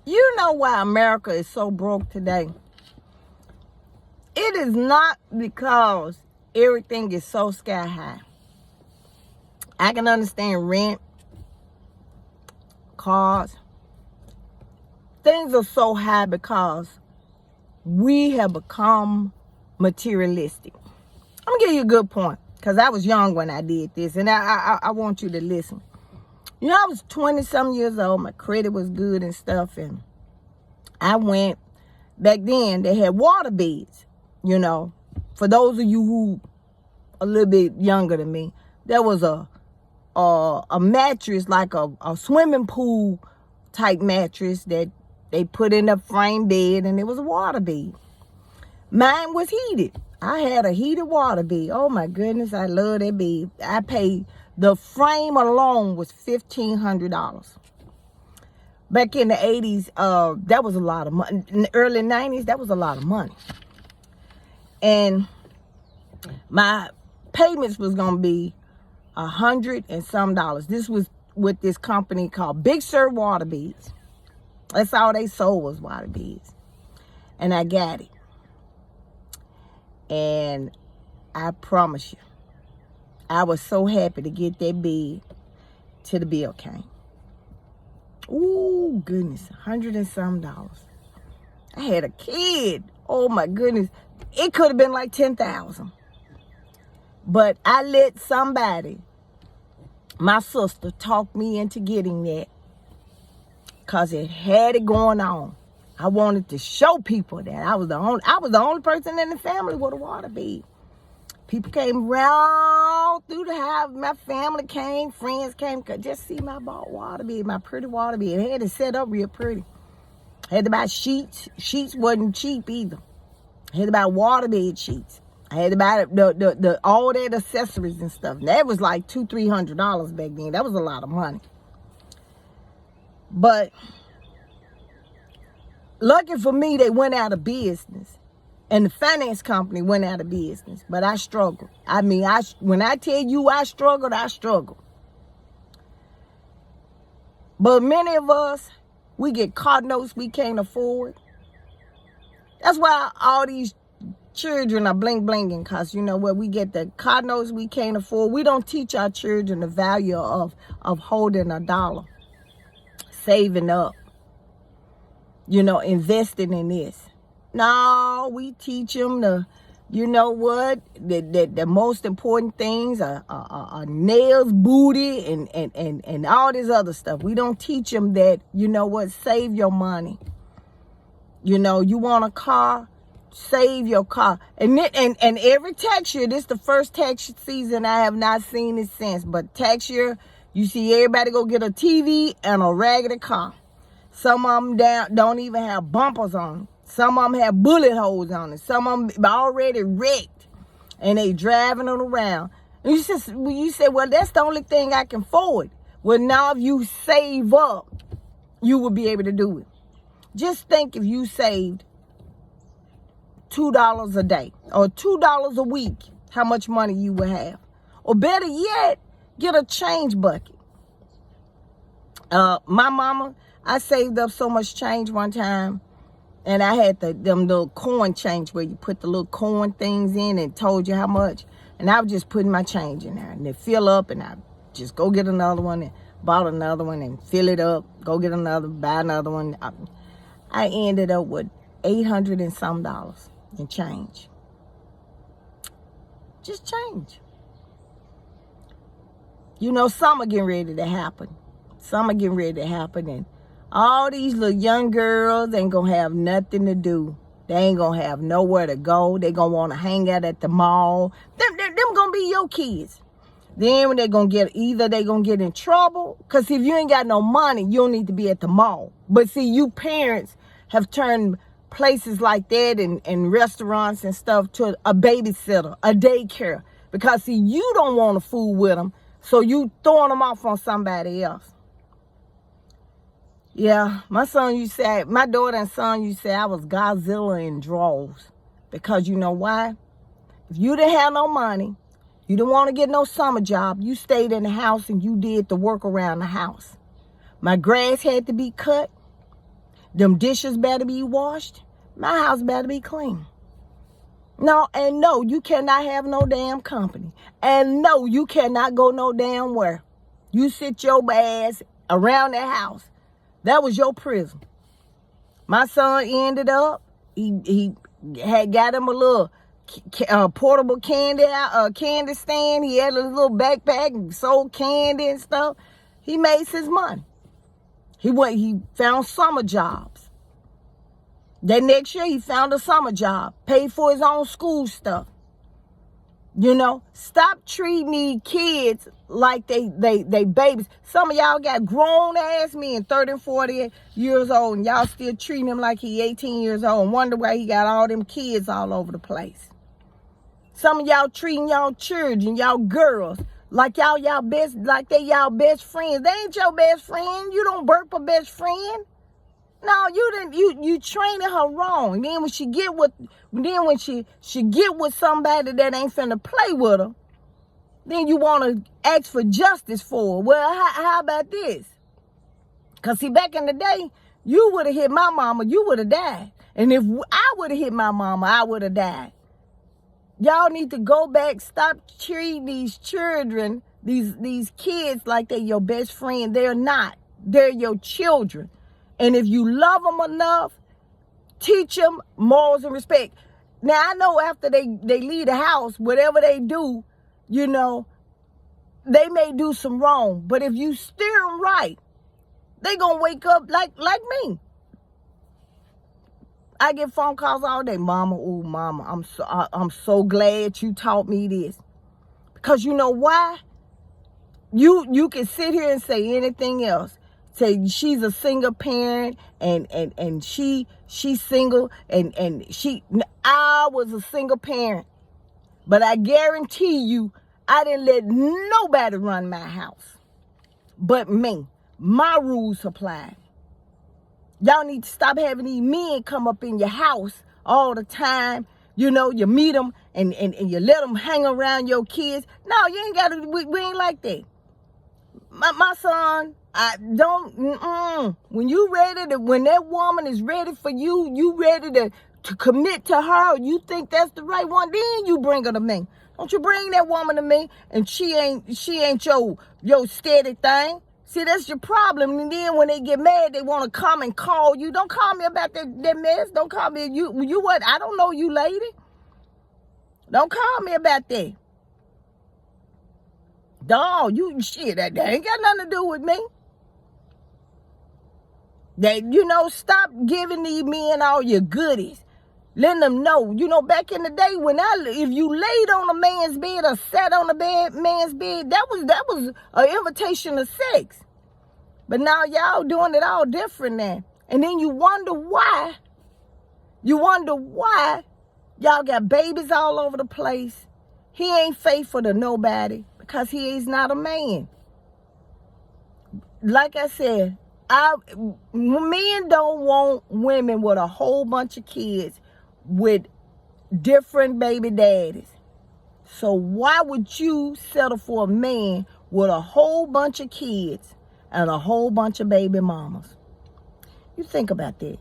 You know why America is so broke today? It is not because everything is so sky high. I can understand rent, cars. Things are so high because we have become materialistic. I'm gonna give you a good point because I was young when I did this, and I want you to listen. You know, I was 20-some years old. My credit was good and stuff, and I went. Back then, they had water beds. You know, for those of you who a little bit younger than me, there was a mattress, like a swimming pool type mattress that they put in a frame bed, and it was a water bed. Mine was heated. I had a heated water bed. Oh my goodness, I love that bed. I paid, the frame alone was $1,500. Back in the 80s, that was a lot of money. In the early 90s, that was a lot of money. And my payments was gonna be $100 and some. This was with this company called Big Sur Water Beds. That's all they sold was water beds. And I got it. And I promise you, I was so happy to get that bed till the bill came. Ooh, goodness, $100 and some. I had a kid. Oh my goodness. It could have been like 10,000. But I let somebody, my sister, talk me into getting that. Cause it had it going on. I wanted to show people that I was the only person in the family with a water bed. People came round through the house. My family came, friends came, just see my water bed, my pretty water bed. It had it set up real pretty. I had to buy sheets. Sheets wasn't cheap either. I had to buy water bed sheets. I had to buy the all that accessories and stuff. That was like $200-300 back then. That was a lot of money. But lucky for me, they went out of business. And the finance company went out of business. But I struggled. I mean, when I tell you I struggled, I struggled. But many of us, we get car notes we can't afford. That's why all these children are bling-blinging, because, you know what, we get the car notes we can't afford. We don't teach our children the value of holding a dollar, saving up, you know, investing in this. No, we teach them the, you know what, the most important things are nails, booty, and all this other stuff. We don't teach them that, you know what, save your money. You know, you want a car, save your car. And every tax year, this is the first tax season I have not seen it since. But tax year, you see everybody go get a TV and a raggedy car. Some of them don't even have bumpers on them. Some of them have bullet holes on it. Some of them already wrecked, and they driving it around. And you say, well, that's the only thing I can afford. Well, now if you save up, you will be able to do it. Just think if you saved $2 a day or $2 a week, how much money you would have. Or better yet, get a change bucket. My mama, I saved up so much change one time, and I had them little coin change where you put the little coin things in and told you how much. And I was just putting my change in there, and it fill up, and I just go get another one and bought another one and fill it up. Go get another, buy another one. I ended up with $800 and some in change. Just change. You know, summer getting ready to happen. Summer getting ready to happen, and all these little young girls ain't gonna have nothing to do. They ain't gonna have nowhere to go. They gonna want to hang out at the mall. Them gonna be your kids. Then when they gonna get, either they gonna get in trouble, because if you ain't got no money, you don't need to be at the mall. But see, you parents have turned places like that and restaurants and stuff to a babysitter, a daycare. Because see, you don't want to fool with them, so you throwing them off on somebody else. Yeah, my daughter and son used to say I was Godzilla in drawers. Because you know why? If you didn't have no money, you didn't want to get no summer job, you stayed in the house and you did the work around the house. My grass had to be cut. Them dishes better be washed. My house better be clean. No, and no, you cannot have no damn company. And no, you cannot go no damn where. You sit your ass around that house. That was your prison. My son ended up, he had got him a little portable candy stand. He had a little backpack and sold candy and stuff. He made his money. He found summer jobs. That next year he found a summer job, paid for his own school stuff. You know, stop treating these kids like they babies. Some of y'all got grown ass men, 30 and 40 years old, and y'all still treating him like he 18 years old and wonder why he got all them kids all over the place. Some of y'all treating y'all children, y'all girls, like y'all best, like they y'all best friends. They ain't your best friend. You don't burp a best friend. No, you training her wrong. Then when she get with somebody that ain't finna play with her, then you want to ask for justice for her. Well, how about this? Because see, back in the day, you would have hit my mama, you would have died. And if I would have hit my mama, I would have died. Y'all need to go back, stop treating these children, these kids like they're your best friend. They're not. They're your children. And if you love them enough, teach them morals and respect. Now, I know after they leave the house, whatever they do, you know, they may do some wrong. But if you steer them right, they going to wake up like me. I get phone calls all day. Mama, oh, mama, I'm so glad you taught me this. Because you know why? You can sit here and say anything else. Say she's a single parent and she's single and I was a single parent. But I guarantee you, I didn't let nobody run my house but me. My rules apply. Y'all need to stop having these men come up in your house all the time. You know, you meet them and you let them hang around your kids. No, you ain't got to, we ain't like that. My son, I don't, when when that woman is ready for you, you ready to commit to her, you think that's the right one, then you bring her to me. Don't you bring that woman to me and she ain't your steady thing. See, that's your problem. And then when they get mad, they want to come and call you. Don't call me about that mess. Don't call me, you what? I don't know you, lady. Don't call me about that. Dog, shit, that ain't got nothing to do with me. That, you know, stop giving these men all your goodies. Letting them know, you know, back in the day if you laid on a man's bed or sat on a man's bed, that was an invitation to sex. But now y'all doing it all different now. And then you wonder why. Y'all got babies all over the place. He ain't faithful to nobody because he is not a man. Like I said, men don't want women with a whole bunch of kids with different baby daddies. So why would you settle for a man with a whole bunch of kids and a whole bunch of baby mamas? You think about that.